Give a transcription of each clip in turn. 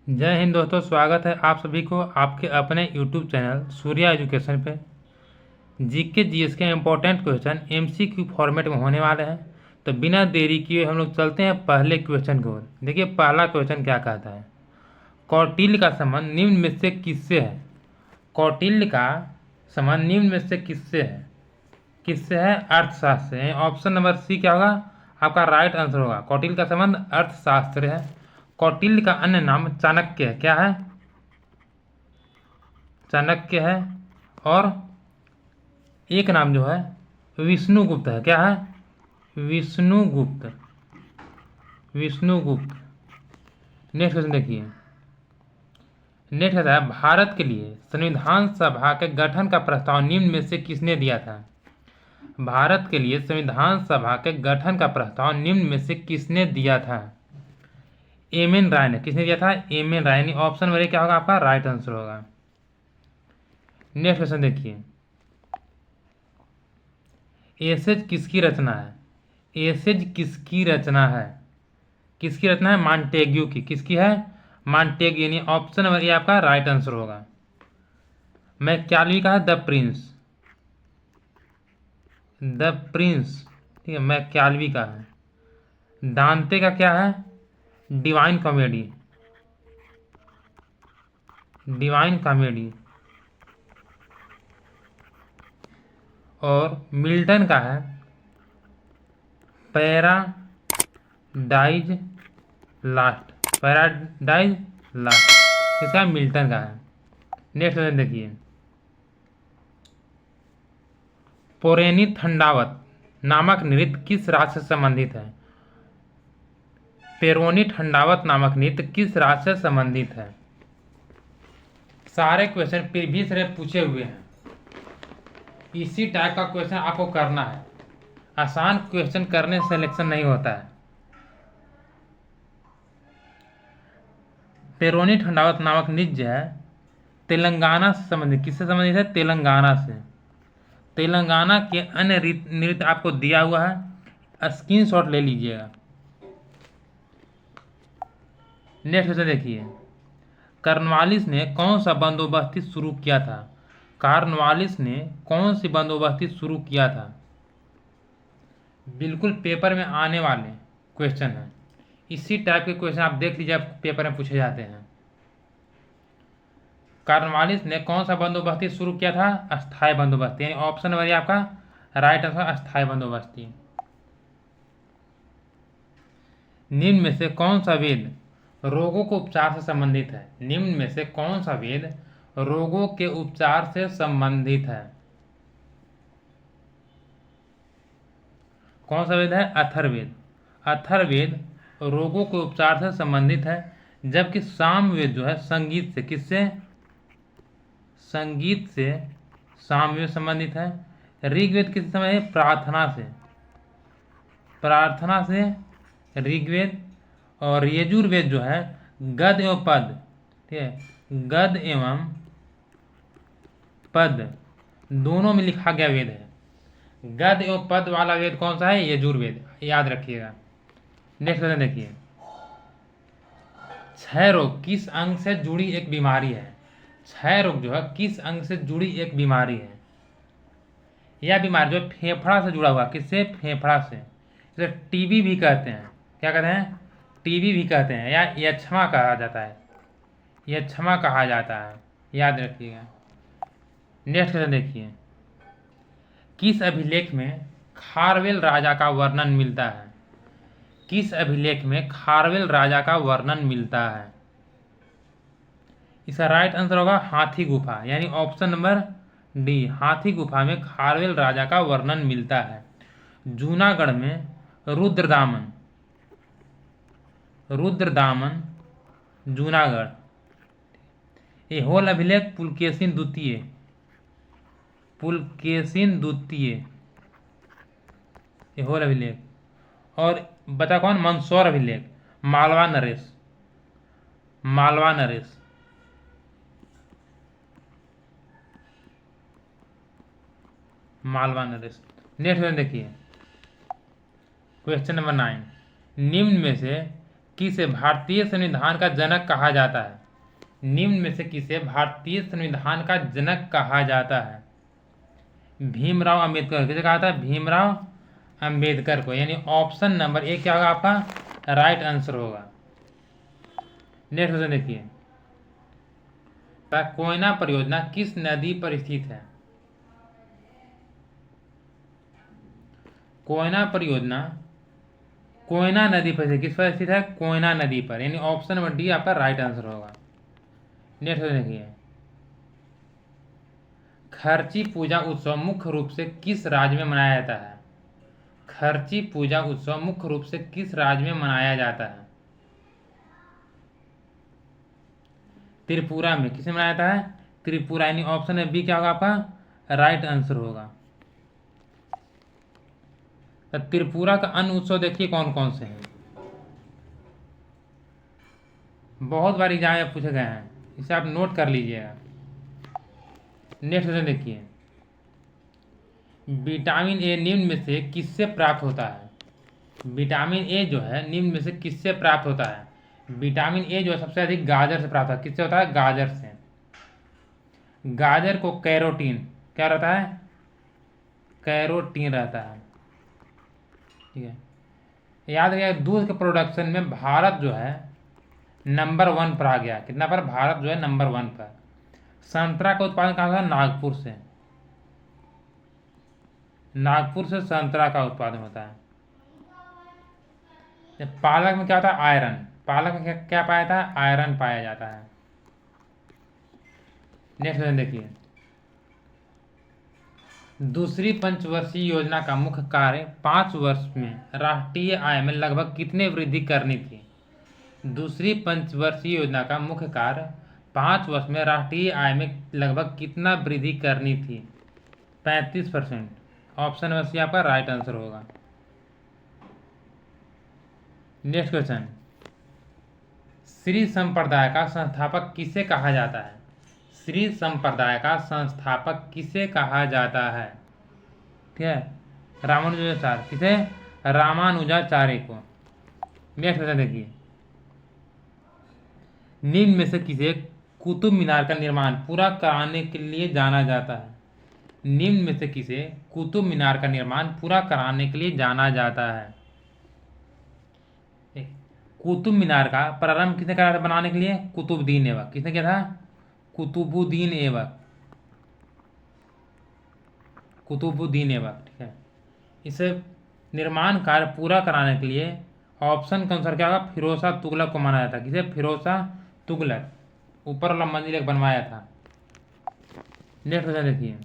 जय हिंद दोस्तों, स्वागत है आप सभी को आपके अपने YouTube चैनल सूर्या एजुकेशन पे। जीके जीएस के इम्पोर्टेंट क्वेश्चन एमसीक्यू फॉर्मेट में होने वाले हैं। तो बिना देरी किए हम लोग चलते हैं पहले क्वेश्चन की ओर। देखिए पहला क्वेश्चन क्या कहता है। कौटिल्य का संबंध निम्न में से किससे है। कौटिल्य का संबंध निम्न में से किससे है। किससे है? अर्थशास्त्र से। ऑप्शन नंबर सी क्या होगा आपका राइट आंसर होगा। कौटिल्य का संबंध अर्थशास्त्र है। कौटिल्य का अन्य नाम चाणक्य है। क्या है? चाणक्य है। और एक नाम जो है विष्णुगुप्त है। क्या है? विष्णुगुप्त। विष्णुगुप्त। नेक्स्ट क्वेश्चन देखिए। नेक्स्ट कहता है भारत के लिए संविधान सभा के गठन का प्रस्ताव निम्न में से किसने दिया था। भारत के लिए संविधान सभा के गठन का प्रस्ताव निम्न में से किसने दिया था। एम एन राय ने। किसने दिया था? एम एन राय ने। ऑप्शन नंबर क्या होगा आपका राइट आंसर होगा। नेक्स्ट क्वेश्चन देखिए। एसेज किसकी रचना है। एसेज किसकी रचना है। किसकी रचना है? मॉन्टेग्यू की। किसकी है? मॉन्टेग्यू। यानी ऑप्शन नंबर ए आपका राइट आंसर होगा। मैक्यावली का है द प्रिंस। द प्रिंस, ठीक है, मैक्यावली का है। दांते का क्या है? Divine comedy. Divine comedy. और मिल्टन का है पैराडाइज लास्ट। पैराडाइज लास्ट इसका मिल्टन का है। नेक्स्ट क्वेश्चन देखिए। पोरेनी ठंडावत नामक नृत्य किस राज्य से संबंधित है। पेरोनी ठंडावत नामक नृत्य किस राज्य से संबंधित है। सारे क्वेश्चन प्रीवियस ईयर पूछे हुए हैं। इसी टाइप का क्वेश्चन आपको करना है। आसान क्वेश्चन करने से सिलेक्शन नहीं होता है। पेरोनी ठंडावत नामक नृत्य जो है तेलंगाना से संबंधित। किससे संबंधित है? तेलंगाना से। तेलंगाना के अन्य नृत्य आपको दिया हुआ है, स्क्रीनशॉट ले लीजिएगा। नेक्स्ट क्वेश्चन देखिए। कॉर्नवालिस ने कौन सा बंदोबस्ती शुरू किया था। कॉर्नवालिस ने कौन सी बंदोबस्ती शुरू किया था। बिल्कुल पेपर में आने वाले क्वेश्चन है। इसी टाइप के क्वेश्चन आप देख लीजिए, पेपर में पूछे जाते हैं। कॉर्नवालिस ने कौन सा बंदोबस्ती शुरू किया था? अस्थायी बंदोबस्ती। यानी ऑप्शन नंबर आपका राइट आंसर अस्थायी बंदोबस्ती। निम्न में से कौन सा वेद रोगों के उपचार से संबंधित है। निम्न में से कौन सा वेद रोगों के उपचार से संबंधित है। कौन सा वेद है? अथर्ववेद। अथर्ववेद रोगों के उपचार से संबंधित है। जबकि सामवेद जो है संगीत से। किससे? संगीत से सामवेद संबंधित है। ऋग्वेद किस समय है? प्रार्थना से। प्रार्थना से ऋग्वेद। और यजुर्वेद जो है गद एवं पद, ठीक है, गद एवं पद दोनों में लिखा गया वेद है। गद एवं पद वाला वेद कौन सा है? यजुर्वेद। याद रखिएगा। नेक्स्ट क्वेश्चन देखिए। क्षय रोग किस अंग से जुड़ी एक बीमारी है। क्षय रोग जो है किस अंग से जुड़ी एक बीमारी है। यह बीमारी जो फेफड़ा से जुड़ा हुआ। किससे? फेफड़ा से। इसे टीबी भी कहते हैं। क्या कहते हैं? टीबी भी कहते हैं, या यक्ष्मा कहा जाता है। यक्ष्मा कहा जाता है। याद रखिएगा। नेक्स्ट क्वेश्चन देखिए। किस अभिलेख में खारवेल राजा का वर्णन मिलता है। किस अभिलेख में खारवेल राजा का वर्णन मिलता है। इसका राइट आंसर होगा हाथी गुफा। यानी ऑप्शन नंबर डी, हाथी गुफा में खारवेल राजा का वर्णन मिलता है। जूनागढ़ में रुद्रदामन। रुद्रदामन जूनागढ़। ये होल अभिलेख पुलकेशिन द्वितीय। पुलकेशिन द्वितीय ये होल अभिलेख। और बता कौन? मंदसौर अभिलेख मालवा नरेश। मालवा नरेश। मालवा नरेश। नेक्स्ट क्वेश्चन देखिए। Question number 9। निम्न में से किसे भारतीय संविधान का जनक कहा जाता है? निम्न में से किसे भारतीय संविधान का जनक कहा जाता है? भीमराव अंबेडकर। किसे कहा था? भीमराव अंबेडकर को। यानी ऑप्शन नंबर ए क्या होगा आपका? राइट आंसर होगा। नेक्स्ट क्वेश्चन देखिए, कोयना परियोजना किस नदी पर स्थित है? कोयना परियोजना कोयना नदी पर किस पर स्थित है? कोयना नदी पर। यानी ऑप्शन नंबर डी आपका राइट आंसर होगा। नेक्स्ट क्वेश्चन देखिए, खर्ची पूजा उत्सव मुख्य रूप से किस राज्य में मनाया जाता है? खर्ची पूजा उत्सव मुख्य रूप से किस राज्य में मनाया जाता है? त्रिपुरा में। किसे मनाया जाता है? त्रिपुरा। यानी ऑप्शन बी क्या होगा आपका? राइट आंसर होगा। तो त्रिपुरा का अन्य उत्सव देखिए कौन कौन से हैं। बहुत बार एग्जाम में पूछे गए हैं, इसे आप नोट कर लीजिएगा। नेक्स्ट क्वेश्चन देखिए, विटामिन ए निम्न में से किससे प्राप्त होता है? विटामिन ए जो है निम्न में से किससे प्राप्त होता है? विटामिन ए जो है सबसे अधिक गाजर से प्राप्त होता है। किससे होता है? गाजर से। गाजर को कैरोटीन क्या रहता है? कैरोटीन रहता है। ठीक है, याद रखिएगा दूध के प्रोडक्शन में भारत जो है नंबर 1 पर आ गया। कितना पर? भारत जो है नंबर 1 पर। संतरा का उत्पादन कहाँ होता है? नागपुर से। नागपुर से संतरा का उत्पादन होता है। पालक में क्या होता है? आयरन। पालक में क्या पाया जाता है? आयरन पाया जाता है। नेक्स्ट क्वेश्चन देखिए, दूसरी पंचवर्षीय योजना का मुख्य कार्य 5 वर्ष में राष्ट्रीय आय में लगभग कितने वृद्धि करनी थी? दूसरी पंचवर्षीय योजना का मुख्य कार्य 5 वर्ष में राष्ट्रीय आय में लगभग कितना वृद्धि करनी थी? 35%। ऑप्शन नंबर सी आपका राइट आंसर होगा। नेक्स्ट क्वेश्चन, श्री संप्रदाय का संस्थापक किसे कहा जाता है? श्री संप्रदाय का संस्थापक किसे कहा जाता है? ठीक है, रामानुजाचार्य। किसे? रामानुजाचार्य को। नेक्स्ट क्वेश्चन देखिए, निम्न में से किसे कुतुब मीनार का निर्माण पूरा कराने के लिए जाना जाता है? निम्न में से किसे कुतुब मीनार का निर्माण पूरा कराने के लिए जाना जाता है? कुतुब मीनार का प्रारंभ किसने करा था बनाने के लिए? कुतुबुद्दीन ऐबक। किसने किया था? कुतुबुद्दीन ऐबक। कुतुबुद्दीन ऐबक। ठीक है, इसे निर्माण कार्य पूरा कराने के लिए ऑप्शन के अनुसार क्या होगा? फिरोज शाह तुगलक को माना जाता है। किसे? फिरोज शाह तुगलक। ऊपर वाला मंजिल एक बनवाया था। नेक्स्ट क्वेश्चन देखिए,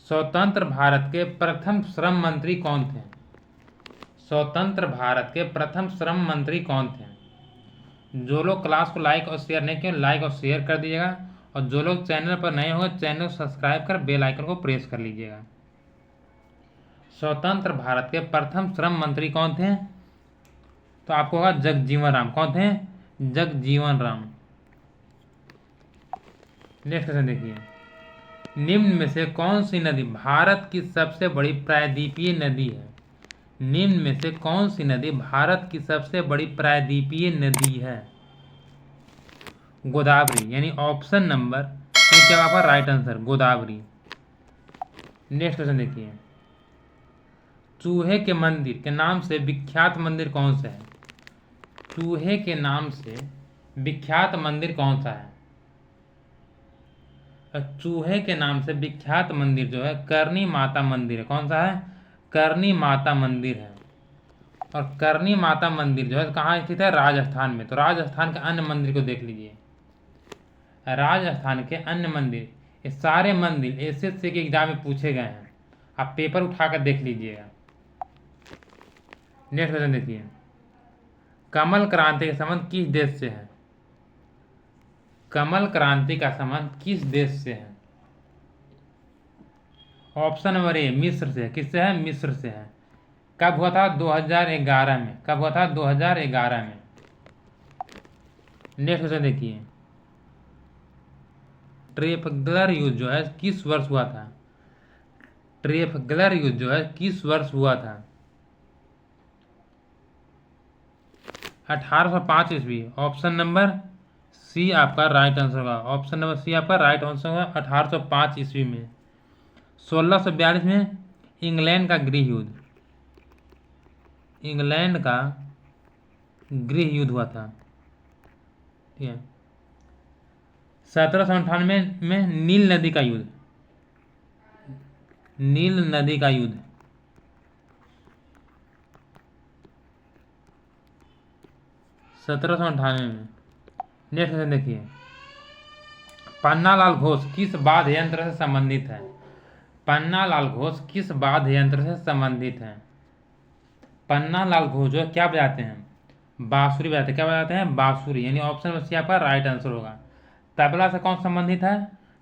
स्वतंत्र भारत के प्रथम श्रम मंत्री कौन थे? स्वतंत्र भारत के प्रथम श्रम मंत्री कौन थे? जो लोग क्लास को लाइक और शेयर नहीं किए, लाइक और शेयर कर दीजिएगा, और जो लोग चैनल पर नए होंगे चैनल को सब्सक्राइब कर बेल आइकन को प्रेस कर लीजिएगा। स्वतंत्र भारत के प्रथम श्रम मंत्री कौन थे? तो आपको होगा जगजीवन राम। कौन थे? जगजीवन राम। नेक्स्ट क्वेश्चन देखिए, निम्न में से कौन सी नदी भारत की सबसे बड़ी प्रायद्वीपीय नदी है? निम्न में से कौन सी नदी भारत की सबसे बड़ी प्रायद्वीपीय नदी है? गोदावरी। यानी ऑप्शन नंबर सी क्या आपका right answer? Godavari. Next question देखिए, चूहे के मंदिर के नाम से विख्यात मंदिर कौन सा है? चूहे के नाम से विख्यात मंदिर कौन सा है? चूहे के नाम से विख्यात मंदिर जो है करनी माता मंदिर है। कौन सा है? करनी माता मंदिर है। और करनी माता मंदिर जो है कहाँ स्थित है? राजस्थान में। तो राजस्थान के अन्य मंदिर को देख लीजिए। राजस्थान के अन्य मंदिर, ये सारे मंदिर एसएससी के एग्जाम में पूछे गए हैं, आप पेपर उठाकर देख लीजिएगा। नेक्स्ट क्वेश्चन देखिए, कमल क्रांति का संबंध किस देश से है? कमल क्रांति का संबंध किस देश से है? ऑप्शन नंबर ए मिस्र से। किससे है? मिस्र से है। कब हुआ था? 2011 में। कब हुआ था? 2011 में। नेक्स्ट क्वेश्चन देखिए, ट्रेफल्गर युद्ध जो है किस वर्ष हुआ था? ट्रेफल्गर युद्ध जो है किस वर्ष हुआ था? 1805 ईस्वी। ऑप्शन नंबर सी आपका राइट आंसर होगा। ऑप्शन नंबर सी आपका राइट आंसर होगा 1805 ईस्वी में। 1642 में इंग्लैंड का गृह युद्ध, इंग्लैंड का गृह युद्ध हुआ था, ठीक है। 1798 में नील नदी का युद्ध, नील नदी का युद्ध। 1798 में। नेक्स्ट क्वेश्चन देखिए, पन्नालाल घोष किस वाद्य यंत्र से संबंधित है? पन्नालाल घोष किस वाद्य यंत्र से संबंधित है? पन्नालाल घोष जो क्या बजाते हैं? बांसुरी बजाते हैं। क्या बजाते हैं? बांसुरी। यानी ऑप्शन में सी आपका राइट आंसर होगा। तबला से कौन संबंधित है?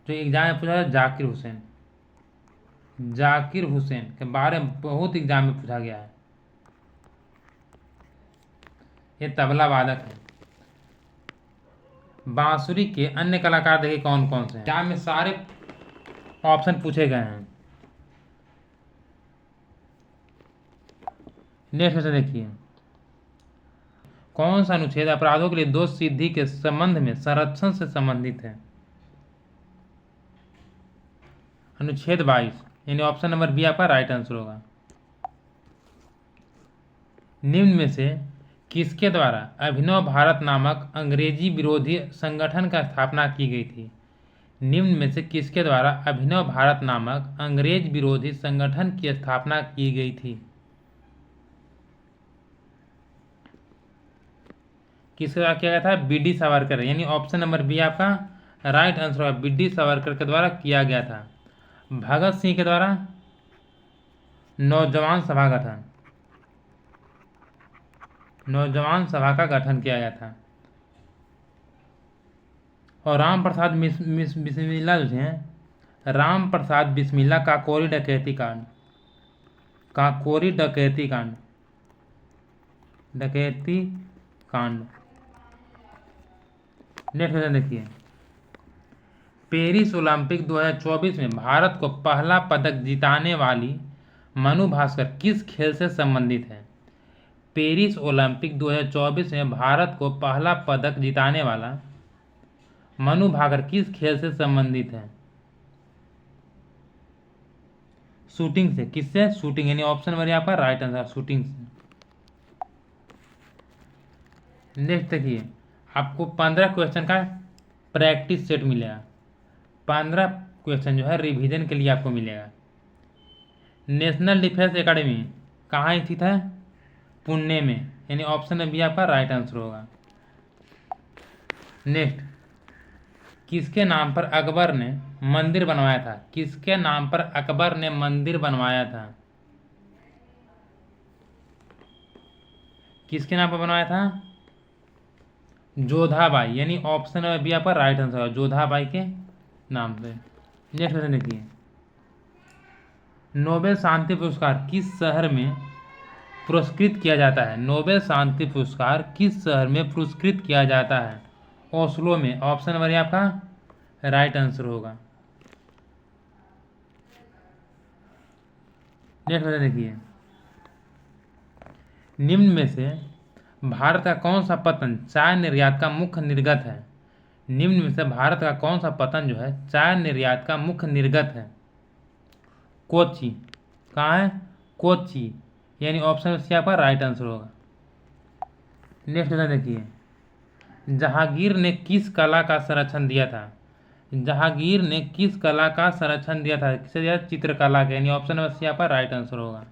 जो एग्जाम में पूछा है, जाकिर हुसैन। जाकिर हुसैन के बारे में बहुत एग्जाम में पूछा गया है। ये तबला वादक है। बांसुरी के अन्य कलाकार देखिए कौन कौन से हैं। एग्जाम में सारे ऑप्शन पूछे गए हैं। नेक्स्ट क्वेश्चन देखिए, कौन सा अनुच्छेद अपराधों के लिए दोष सिद्धि के संबंध में संरक्षण से संबंधित है? अनुच्छेद 22। यानी ऑप्शन नंबर बी आपका राइट आंसर होगा। निम्न में से किसके द्वारा अभिनव भारत नामक अंग्रेजी विरोधी संगठन का स्थापना की गई थी? निम्न में से किसके द्वारा अभिनव भारत नामक अंग्रेज विरोधी संगठन की स्थापना की गई थी? किसके द्वारा किया गया था? बी.डी. सावरकर। यानी ऑप्शन नंबर बी आपका राइट आंसर होगा। बी.डी. सावरकर के द्वारा किया गया था। भगत सिंह के द्वारा नौजवान सभा गठन, नौजवान सभा का गठन किया गया था। और राम प्रसाद बिस्मिल्ला जो थे, राम प्रसाद बिस्मिल्ला काकोरी डकैती कांड, काकोरी डकैती कांड, डकैती कांड। नेक्स्ट क्वेश्चन देखिए, पेरिस ओलंपिक 2024 में भारत को पहला पदक जिताने वाली मनु भास्कर किस खेल से संबंधित है? पेरिस ओलंपिक 2024 में भारत को पहला पदक जिताने वाला मनु भाकर किस खेल से संबंधित है? शूटिंग से। किससे? शूटिंग। यानी ऑप्शन नंबर आपका राइट आंसर, शूटिंग से। नेक्स्ट देखिए, आपको 15 क्वेश्चन का प्रैक्टिस सेट मिलेगा। 15 क्वेश्चन जो है रिवीजन के लिए आपको मिलेगा। नेशनल डिफेंस एकेडमी कहाँ स्थित है? पुणे में। यानी ऑप्शन में भी आपका राइट आंसर होगा। नेक्स्ट, किसके नाम पर अकबर ने मंदिर बनवाया था? किसके नाम पर अकबर ने मंदिर बनवाया था? किसके नाम पर बनवाया था? जोधाबाई। यानी ऑप्शन में भी आपका राइट आंसर होगा, जोधाबाई के नाम से। नेक्स्ट क्वेश्चन देखिए, नोबेल शांति पुरस्कार किस शहर में पुरस्कृत किया जाता है? नोबेल शांति पुरस्कार किस शहर में पुरस्कृत किया जाता है? ओस्लो में। ऑप्शन नंबर आपका राइट आंसर होगा। नेक्स्ट क्वेश्चन देखिए, निम्न में से भारत का कौन सा पतन चाय निर्यात का मुख्य निर्गत है? निम्न में से भारत का कौन सा पतन जो है चाय निर्यात का मुख्य निर्गत है? कोच्चि। कहाँ है? कोच्चि। यानी ऑप्शन सी आपका राइट आंसर होगा। नेक्स्ट क्वेश्चन देखिए, जहांगीर ने किस कला का संरक्षण दिया था? जहांगीर ने किस कला का संरक्षण दिया था? किसे दिया? चित्रकला के। यानी ऑप्शन नंबर सी आपका राइट आंसर होगा।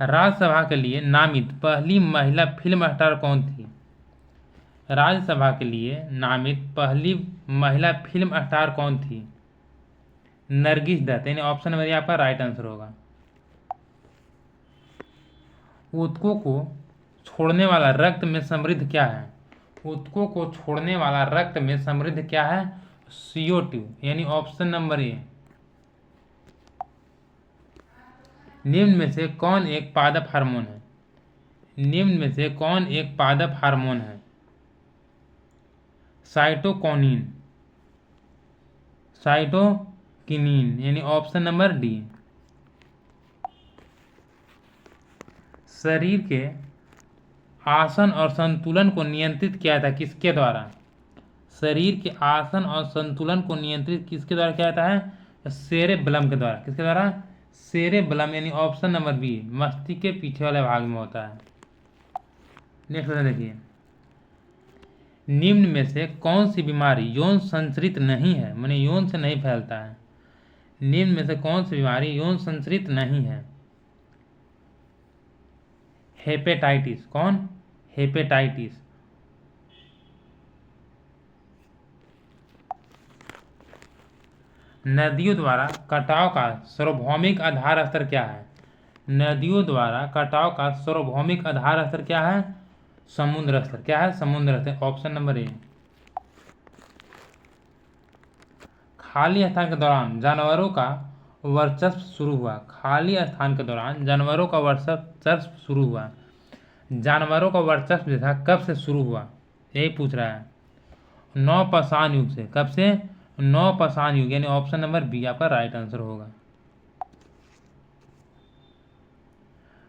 राज्यसभा के लिए नामित पहली महिला फिल्म स्टार कौन थी? राज्यसभा के लिए नामित पहली महिला फिल्म स्टार कौन थी? नरगिस दत्त। यानी ऑप्शन नंबर आपका राइट आंसर होगा। ऊतकों को छोड़ने वाला रक्त में समृद्ध क्या है? ऊतकों को छोड़ने वाला रक्त में समृद्ध क्या है? CO2। यानी ऑप्शन नंबर ए। निम्न में से कौन एक पादप हार्मोन है? निम्न में से कौन एक पादप हार्मोन है? Cytokinin, cytokinin. यानी ऑप्शन नंबर डी। शरीर के आसन और संतुलन को नियंत्रित किया था किसके द्वारा? शरीर के आसन और संतुलन को नियंत्रित किसके द्वारा किया जाता है? सेरेबेलम के द्वारा। किसके द्वारा? सेरेबेलम, यानी ऑप्शन नंबर बी, मस्तिष्क के पीछे वाले भाग में होता है। नेक्स्ट क्वेश्चन देखिए, निम्न में से कौन सी बीमारी यौन संचरित नहीं है, माने यौन से नहीं फैलता है? निम्न में से कौन सी बीमारी यौन संचरित नहीं है? हेपेटाइटिस। कौन? हेपेटाइटिस। नदियों द्वारा कटाव का सार्वभौमिक आधार स्तर क्या है? नदियों द्वारा कटाव का सार्वभौमिक आधार स्तर क्या है? समुद्र स्तर। क्या है? समुद्र स्तर। Option number A. खाली स्थान के दौरान जानवरों का वर्चस्व शुरू हुआ। खाली स्थान के दौरान जानवरों का वर्चस्व शुरू हुआ। जानवरों का वर्चस्व जो था कब से शुरू हुआ, यही पूछ रहा है। नवपाषाण युग से। कब से? नवपाषाण युग, यानी ऑप्शन नंबर बी आपका राइट आंसर होगा।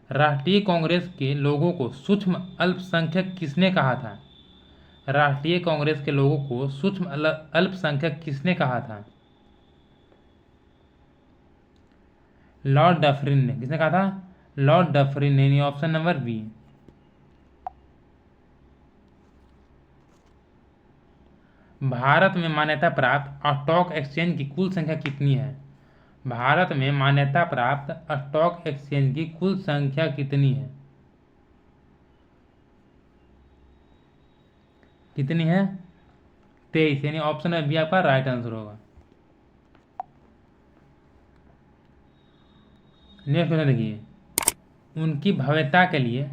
राष्ट्रीय कांग्रेस के लोगों को सूक्ष्म अल्पसंख्यक किसने कहा था? राष्ट्रीय कांग्रेस के लोगों को सूक्ष्म अल्पसंख्यक किसने कहा था? लॉर्ड डफरिन ने। किसने कहा था? लॉर्ड डफरिन ने, यानी ऑप्शन नंबर बी। भारत में मान्यता प्राप्त स्टॉक एक्सचेंज की कुल संख्या कितनी है? भारत में मान्यता प्राप्त स्टॉक एक्सचेंज की कुल संख्या कितनी है? कितनी है? 23, यानी ऑप्शन बी आपका राइट आंसर होगा। नेक्स्ट क्वेश्चन देखिए, उनकी भव्यता के लिए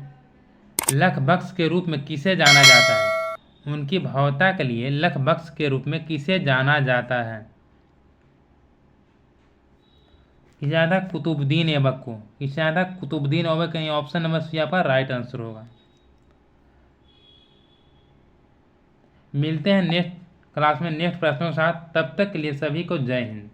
लखबख्श के रूप में किसे जाना जाता है? उनकी भव्यता के लिए लखबख्श के रूप में किसे जाना जाता है? किसे जाना था? कुतुबुद्दीन ऐबक को। किसे जाना था? Qutbuddin Aibak. Option number C आपका राइट आंसर होगा। मिलते हैं नेक्स्ट क्लास में नेक्स्ट प्रश्नों के साथ। तब तक के लिए सभी को जय हिंद।